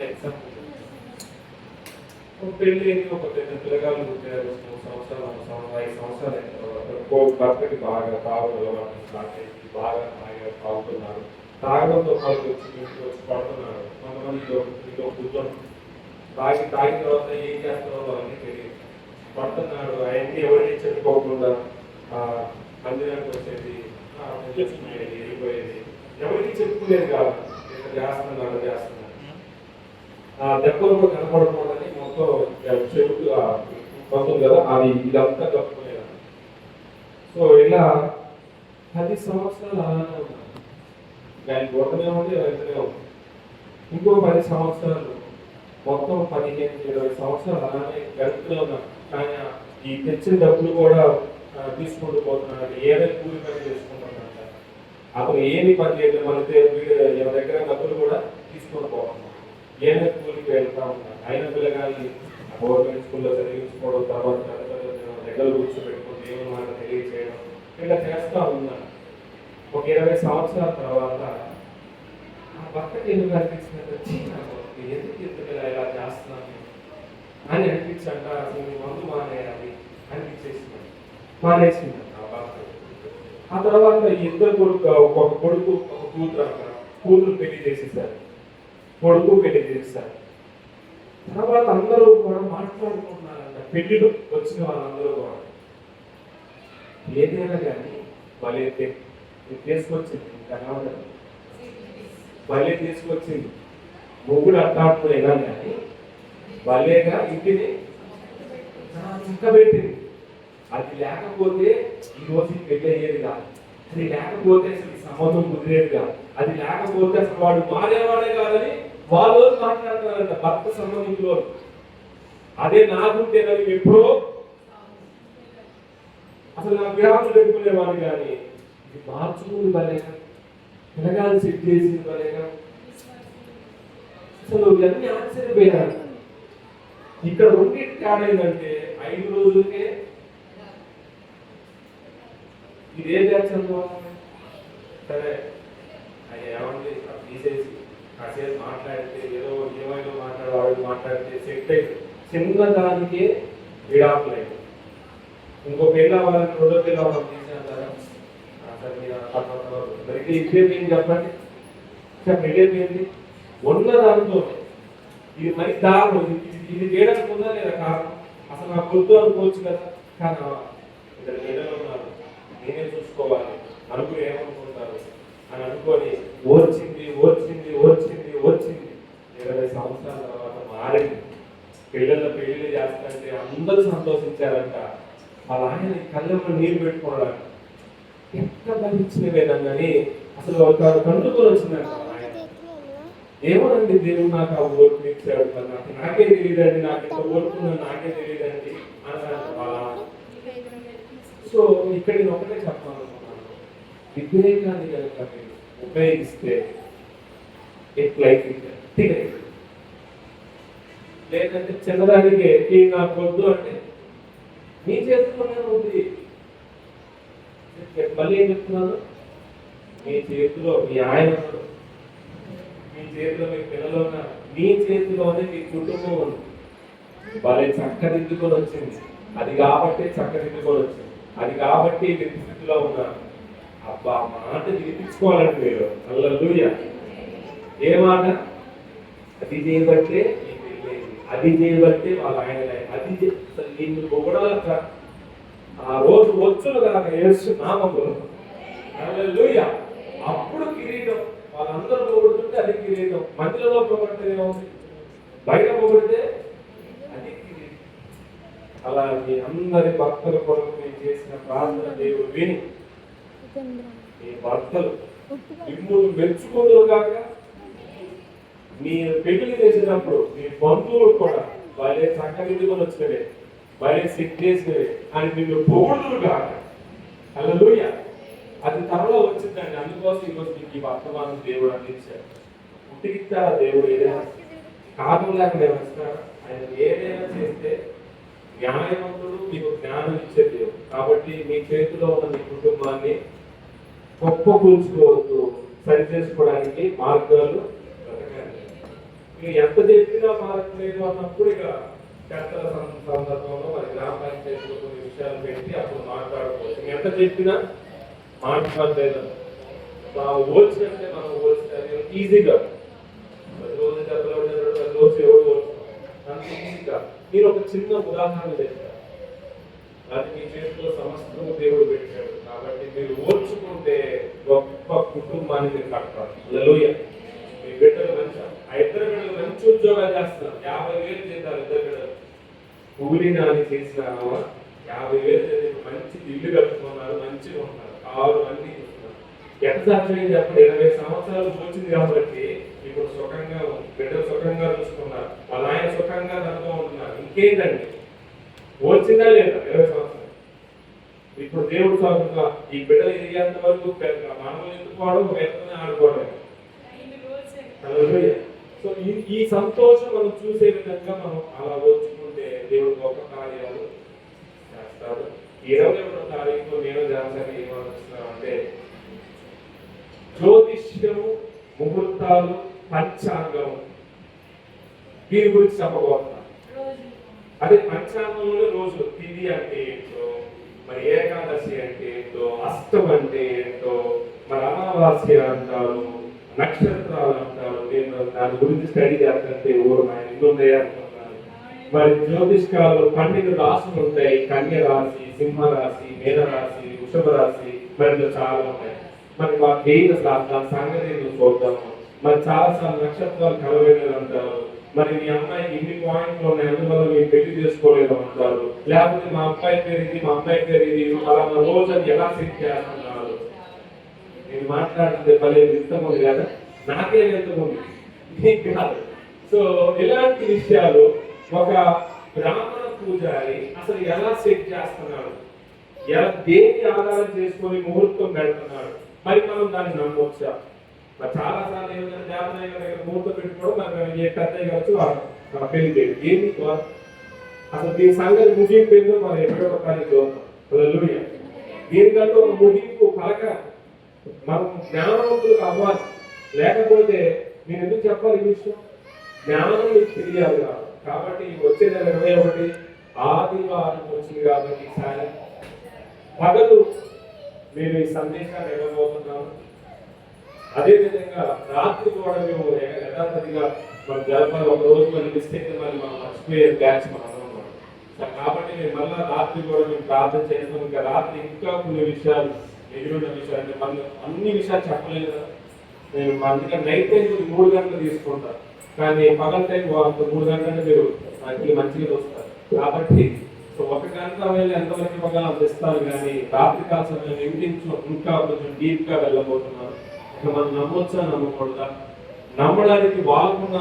Example పెళ్ళి ఒక పిల్లగాళ్ళు పుట్టారు, 3 సంవత్సరాలు 5 సంవత్సరాలు అయిన తర్వాత భర్తకి బాగా తాగుడు అలవాటు స్టార్ట్ అయింది, బాగా తాగుతున్నారు. తాగడంతో పాటు ఇంటికి వచ్చి పడుతున్నారు. కొంతమంది కూర్చొని తాగిన తర్వాత ఏం చేస్తున్నారో వాళ్ళకి తెలియదు, పడుతున్నాడు. అవన్నీ ఎవరికి చెప్పుకోకుండా మందిరానికి వచ్చేది, వెళ్ళిపోయేది, ఎవరికి చెప్పుకునేది కాదు. చేస్తున్నాడు దెబ్బలు కూడా కనపడకూడదని మొత్తం చెబుతూ వస్తుంది కదా, అది ఇదంతా కప్పుకునేది. సో ఇలా 10 సంవత్సరాలు అలానే ఉన్నాను. దాన్ని కొట్టనే ఉంది, వెళ్తూనే ఉంది. ఇంకో 10 సంవత్సరాలు, మొత్తం 15-20 సంవత్సరాలు అలానే గడుపుతూనే ఉన్నాను. కానీ ఈ తెచ్చిన డబ్బులు కూడా తీసుకుంటూ పోతున్నాడు. ఏదైనా కూలి పని చేసుకుంటున్నాడు. అతను ఏమి పని చేయలేదు, మన దగ్గర డబ్బులు కూడా తీసుకొని పోతున్నాడు. ఏదైనా కూలికి వెళ్తా ఉన్నాడు. అయిన పిల్లగాని గవర్నమెంట్ స్కూల్లో చదివించుకోవడం, తర్వాత దగ్గర కూర్చోబెట్టుకుని దేవుని మాట తెలియజేయడం, ఇలా చేస్తూ ఉన్నాను. ఒక 20 సంవత్సరాల తర్వాత ఆ భర్తకి ఎందుకు అనిపించినట్టు ఎందుకు ఇలా చేస్తున్నాను అని అనిపించంట. అసలు మందు మానేయాలి అనిపించేసింది, మానేసింది ఆ భర్త. ఆ తర్వాత ఇద్దరు కొడుకు, ఒక కొడుకు ఒక కూతురు పెళ్లి చేసేసారు, కొడుకు పెళ్లి చేసేసారు. తర్వాత అందరూ కూడా మాట్లాడుకుంటున్నారంట. పెళ్లిలో వచ్చిన వాళ్ళందరూ కూడా ఏదైనా కానీ భలే తీసుకొచ్చింది, భలే తీసుకొచ్చింది. మొగ్గుడు అట్టాడుకునేనా కానీ భలేగా ఇంటిని పెట్టింది. అది లేకపోతే ఈ రోజు పెళ్లి అయ్యేది కాదు, అది లేకపోతే అసలు సంబంధం కుదిరేది కాదు, అది లేకపోతే అసలు వాడు మారేవాడే కాదని వాళ్ళు మాట్లాడుతున్నారంట భర్త సంబంధించిన. అదే నాకుంటే నాకు ఎప్పుడో అసలు నా విరామం పెట్టుకునేవాడు. కానీ ఇది మార్చుకుంది భలేగా, పిల్లగాలు సెట్ చేసింది భలేగా. అసలు ఇవన్నీ ఆశ్చర్యపోయారు. ఇక్కడ రెండింటి తేడా ఏంటంటే 5 రోజులకే ఇదే చేర్చంలో సరే అది ఏమండి తీసేసి కాసేపు మాట్లాడితే ఏమైనా మాట్లాడితే సెట్ అయితే చిన్న దానికే విడాకులైంది. ఇంకో పెళ్ళి అవ్వాలని 2వ పెళ్ళి అవ్వాలని తీసేస్తారా? మరికి ఇదేమైంది చెప్పండి, పెళ్ళైపోయింది ఉన్న దాంతో. ఇది మరి దారుణం. ఇది చేయడానికి ఉందా లేదా కారణం? అసలు నాకు వద్దు అనుకోవచ్చు కదా, కానీ ఇద్దరు పిల్లలు ఉన్నారు, నేనే చూసుకోవాలి, నలుగురు ఏమనుకుంటారు అని అనుకొని ఓర్చింది 20 సంవత్సరాల తర్వాత మారింది. పెళ్ళిళ్ళు చేస్తారంటే అందరూ సంతోషించారంట. వాళ్ళ ఆయన కళ్ళల్లో నీరు పెట్టుకోవడానికి ఎంత భరించిన విధంగాని అసలు ఒక కండుకొని వచ్చిందంట. ఏమోనండి దేవుడు నాకు ఆ ఓర్పు ఇచ్చాడు, నాకే తెలియదండి, నాకు ఎంత ఓర్పుందని నాకే తెలియదండి అన్నారు. సో ఇక్కడ నేను ఒకటే చెప్పాలనుకున్నాను, వివేకాన్ని కనుక మీరు ఉపయోగిస్తే ఎట్లయితే గట్టిగా, లేదంటే చిన్నదానికే ఈ నాకు వద్దు అంటే మీ చేతుల్లోనే ఉంది. మళ్ళీ ఏం చెప్తున్నాను, మీ చేతిలో మీ ఆయన, మీ చేతిలో మీ పిల్లలు ఉన్నారు, మీ చేతిలోనే మీ కుటుంబం ఉంది. వాళ్ళని చక్కదిద్దుకొని వచ్చింది, అది కాబట్టి చక్కదిద్దుకొని వచ్చింది, అది కాబట్టి మీరు స్థితిలో ఉన్నారు. అబ్బా మాట వినిపించుకోవాలండి మీరు. హల్లెలూయా. ఏ మాట? అది చేయబట్టే అది చేయబట్టే వాళ్ళ ఆయన, అది నిన్ను పొగడాలక ఆ రోజు వచ్చును కాక యేసు నామములో. హల్లెలూయా. అప్పుడు కిరీటం. వాళ్ళందరూ పొగుడుతుంటే అది కిరీటం. మందిలో పొగడితే ఏమవుతుంది, బయట పొగిడితే అది కిరీటం. అలా మీ అందరి భక్తుల కొరకు మీరు చేసిన ప్రార్థన దేవుడు విని మీ భర్తలు మిమ్మల్ని మెచ్చుకుందరు కాక, మీరు పెళ్లి చేసినప్పుడు మీ బంధువులు కూడా వాళ్ళే చక్కదిద్దుకొని వచ్చినవే, వాళ్ళే సెట్ చేసినవే అని నిన్ను పొగుడుదురు కాక. హల్లెలూయా. అది త్వరలో వచ్చిందండి. అందుకోసం ఈరోజు మీకు ఈ వర్తమానం దేవుడు అందించాడు. పుట్టికిస్తారా దేవుడు? ఏదైనా కాదు లేకుండా వస్తారా? ఆయన ఏదైనా చేస్తే న్యాయవంతుడు, మీకు జ్ఞానం ఇచ్చే దేవుడు. కాబట్టి మీ చేతిలో ఉన్న మీ కుటుంబాన్ని గొప్ప కూల్చుకోవద్దు, సరి చేసుకోవడానికి మార్గాలు. మీరు ఎంత చెప్పినా మారట్లేదు అన్నప్పుడు ఇక చర్చల సందర్భంలో మరి గ్రామ పంచాయతీలో కొన్ని విషయాలు పెట్టి అప్పుడు మాట్లాడుకోవచ్చు. ఎంత చెప్పినా మాట్లాడలేదు. ఓల్చినట్టే మనం ఓల్చినది ఈజీగా రోజు డబ్బులు రోజు ఎవరు అంత ఈజీగా. నేను ఒక చిన్న ఉదాహరణ చెప్పాను. అది మీ చేతిలో సమస్తం దేవుడు పెట్టాడు కాబట్టి మీరు ఓర్చుకుంటే గొప్ప కుటుంబాన్ని మీరు కడతారు. హల్లెలూయా. మీ బిడ్డలు మంచి, ఆ ఇద్దరు బిడ్డలు మంచి ఉద్యోగాలు చేస్తున్నారు. 50,000 చేస్తారు ఇద్దరు బిడ్డలు. కూలీ నాని చేసిన 50,000 చేసి మంచి ఇల్లు కట్టుకున్నారు, మంచిగా ఉన్నారు, కారు అన్ని చూస్తున్నారు. ఎంత సాధ్యం చెప్పండి? 20 సంవత్సరాలు వచ్చింది కాబట్టి ఇప్పుడు సుఖంగా ఉంది, బిడ్డలు సుఖంగా చూసుకున్నారు, వాళ్ళ ఆయన సుఖంగా తనతో ఉంటున్నారు. ఇంకేంటండి వచ్చిందా లేదా? 20 సంవత్సరాలు. ఇప్పుడు దేవుడు సాగుతున్నా ఈ బిడ్డలు ఎదిగేంత వరకు మనం ఎందుకోవడం వెళ్తూనే ఆడుకోవడం. సో ఈ సంతోషం మనం చూసే విధంగా మనం అలా వచ్చుకుంటే దేవుడు గొప్ప కార్యాలు చేస్తాడు. 21వ తారీఖు నేను చేస్తాను ఏమనిస్తున్నాం అంటే జ్యోతిష్యము, ముహూర్తాలు, పంచాంగం దీని గురించి చెప్పబోతున్నాను. అదే పంచాంగంలో రోజు తిథి అంటే ఏంటో, మరి ఏకాదశి అంటే ఏంటో, అష్టం అంటే ఏంటో, మరి అమావాస్య అంటారు, నక్షత్రాలు అంటారు. నేను దాని గురించి స్టడీ చేస్తుంటే ఎన్నో అనుకుంటున్నాను. మరి జ్యోతిష్కాలు 12 రాశులు ఉంటాయి. కన్య రాశి, సింహ రాశి, మీన రాశి, వృషభ రాశి, మరి చాలా ఉన్నాయి. మరి మాకు ఏం దాని సంగతి చూద్దాము. మరి చాలాసార్లు నక్షత్రాలు కలవేలు అంటారు. మరి మీ అమ్మాయికి ఇన్ని పాయింట్లు ఉన్నాయి, అందువల్ల మీరు పెళ్లి చేసుకోలేదు అంటారు. లేకపోతే మా అబ్బాయి పేరు ఇది, మా అమ్మాయి పేరు ఇది, అలా రోజు అని ఎలా సెట్ చేస్తున్నారు. నేను మాట్లాడితే భలే ఇష్టముంది కదా, నాకే ఎంతమంది మీకు కాదు. సో ఇలాంటి విషయాలు ఒక బ్రాహ్మణ పూజారి అసలు ఎలా సెట్ చేస్తున్నాడు, ఎలా దేన్ని ఆధారం చేసుకొని ముహూర్తం పెడుతున్నాడు, మరి మనం దాన్ని నమ్మొచ్చా? మరి చాలా సార్లు ఏమైనా జాతనయ్య దగ్గర ముహూర్తం పెట్టుకోవడం, మరి ఏ పెద్దయ్య కావచ్చు పెళ్లి చేయడం ఏంటి అసలు దీని సంగతి ముగింపు మరి 21వ తారీఖు హల్లెలూయా. దీనికంటే ఒక ముగింపు పలక మనం జ్ఞానవంతులు అవ్వాలి. లేకపోతే నేను ఎందుకు చెప్పాలి ఈ విషయం? జ్ఞానం మీకు తెలియాలి కాబట్టి వచ్చే నెల 21 ఆదివారం వచ్చింది కాబట్టి ఈసారి పగలు నేను ఈ సందేశాన్ని ఇవ్వబోతున్నాను. అదేవిధంగా రాత్రి కూడా మేము యథాతథిగా మన జలపాలు ఒక రోజు మన మిస్టేక్ మళ్ళీ మనం మర్చిపోయే బ్యాచ్ మనం అన్నమాట. కాబట్టి నేను మళ్ళీ రాత్రి కూడా మేము ప్రార్థన చేస్తాం. ఇంకా రాత్రి ఇంకా కొన్ని విషయాలు ఎదురున్న విషయాలు మనం అన్ని విషయాలు చెప్పలేదు కదా. నేను అందుకని నైట్ టైం 3 గంటలు తీసుకుంటాను, కానీ పగల టైం 3 గంటలు మీరు మంచిగా వస్తారు. కాబట్టి 1 గంట వేళ ఎంతవరకు ఇవ్వగలం అందిస్తాను, కానీ రాత్రి కాల సమయం ఇంకా కొంచెం డీప్ గా వెళ్ళబోతున్నాను. మనం నమ్మొచ్చా నమ్మకూడదా? నమ్మడానికి వాళ్ళకున్న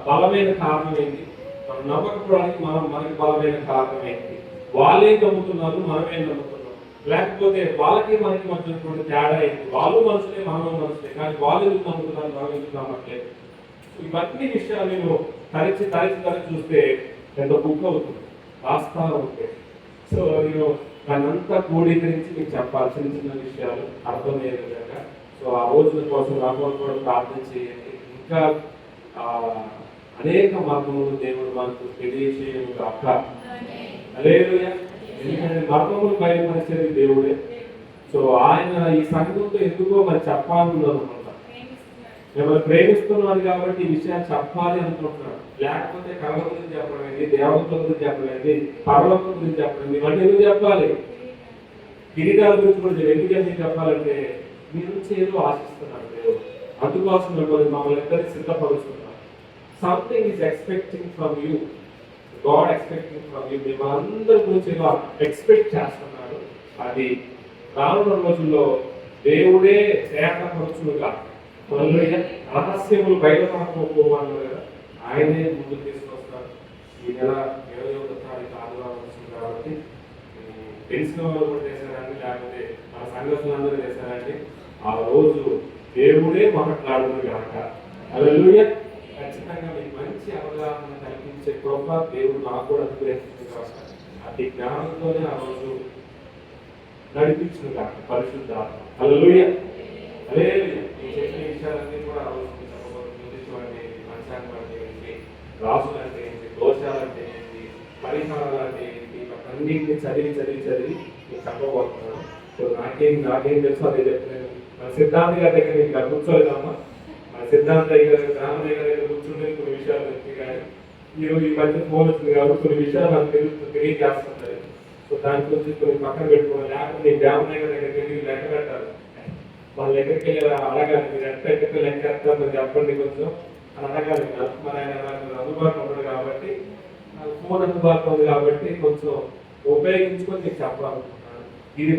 బలమైన కారణం ఏంటి, మనం నమ్మకపోవడానికి మనకి బలమైన కారణం ఏంటి? వాళ్ళేం నమ్ముతున్నారు, మనమేం నమ్ముతున్నాం? లేకపోతే వాళ్ళకి మనకి మధ్య తేడా ఏంటి? వాళ్ళు మనుషులే, మనం మనుషులే, కానీ వాళ్ళు ఎందుకు నమ్ముతున్నారు, మనం ఎందుకు నమ్మట్లేదు? ఇవన్నీ విషయాలు నేను తరిచి చూస్తే ఎంత బుక్ అవుతుంది, వాస్తవం ఉంటే. సో నేను దాన్నంతా క్రోడీకరించి మీకు చెప్పాలి, చిన్న విషయాలు అర్థమయ్యే విధంగా. సో ఆ రోజుల కోసం రాబోయే కూడా ప్రార్థన చేయండి. ఇంకా అనేక మార్గములు దేవుడు మనకు తెలియజేయను కాక. హల్లెలూయా. ఎందుకంటే మర్మములు బయలుపరిచేది దేవుడే. సో ఆయన ఈ సంఘంతో ఎందుకో మరి చెప్పాలని అనుకుంటా, మిమ్మల్ని ప్రేమిస్తున్నాడు కాబట్టి ఈ విషయాన్ని చెప్పాలి అనుకుంటున్నాడు. లేకపోతే కళ గురించి చెప్పడం ఏంటి, దేవతల గురించి చెప్పడం ఏంటి, పర్వతం గురించి చెప్పడం ఏంటి, ఇవన్నీ ఎందుకు చెప్పాలి? కిరీటాల గురించి కూడా ఎందుకు చెప్పాలంటే మీ నుంచి ఏదో ఆశిస్తున్నాడు దేవుడు. అందుకోసం మమ్మల్ని ఇద్దరిని సిద్ధపరుస్తున్నారు. Something is expecting from you, God expecting from you. మేము అందరి గురించి ఏదో ఎక్స్పెక్ట్ చేస్తున్నాడు. అది రానున్న రోజుల్లో దేవుడే తేటపరుచుగా రహస్యములు బయటపడకపోవాలి కదా, ఆయనే ముందుకు తీసుకొస్తారు. ఈ నెల 21వ తారీఖు ఆదివారం వచ్చింది కాబట్టి తెలిసిన వాళ్ళు కూడా చేశారండి, లేకపోతే మన సంఘటనలందరూ చేశారండి. ఆ రోజు దేవుడే మాట్లాడును కాక. హల్లెలూయా. ఖచ్చితంగా మీకు మంచి అవగాహన కల్పించే కృప దేవుడు నాకు కూడా అనుగ్రహించింది కాక, అతి జ్ఞానంతోనే ఆ రోజు నడిపించును కాక పరిశుద్ధాత్మ. హల్లెలూయా. హల్లెలూయా. ఈ చెప్పిన విషయాలన్నీ కూడా ఆ రోజు చెప్పబోతుంది. పంచాంగం అంటే ఏంటి, రాసులు అంటే ఏంటి, దోషాలు అంటే ఏంటి, పరిహారాలు అంటే ఏంటి, అన్నింటినీ చదివి చదివి చదివి మీకు చెప్పబోతున్నాను. సో నాకేం తెలుసు అదే చెప్తున్నాను. మన సిద్ధాంత గారి దగ్గర ఇంకా కూర్చోలేదమ్మా, మన సిద్ధాంత గారి రామదేవ దగ్గర కూర్చుంటే కొన్ని విషయాలు తెలుసు. కానీ ఈ మధ్య ఫోన్ వచ్చింది కాబట్టి కొన్ని విషయాలు నాకు తెలియజేస్తుంటారు. సో దాని గురించి కొన్ని పక్కన పెట్టుకోవాలి. లేకపోతే నేను రామదేవ దగ్గరికి వెళ్ళి లెక్క పెట్టాలి, వాళ్ళ దగ్గరికి వెళ్ళి అడగాలి, మీరు ఎక్కడ లెక్క వేస్తారో చెప్పండి కొంచెం అని అడగాలి. మరి ఆయన నాకు అందుబాటులో ఉండదు కాబట్టి, నాకు ఫోన్ అందుబాటులో ఉంది కాబట్టి కొంచెం ఉపయోగించుకొని మీకు చెప్పాలనుకుంటున్నాను. ఇది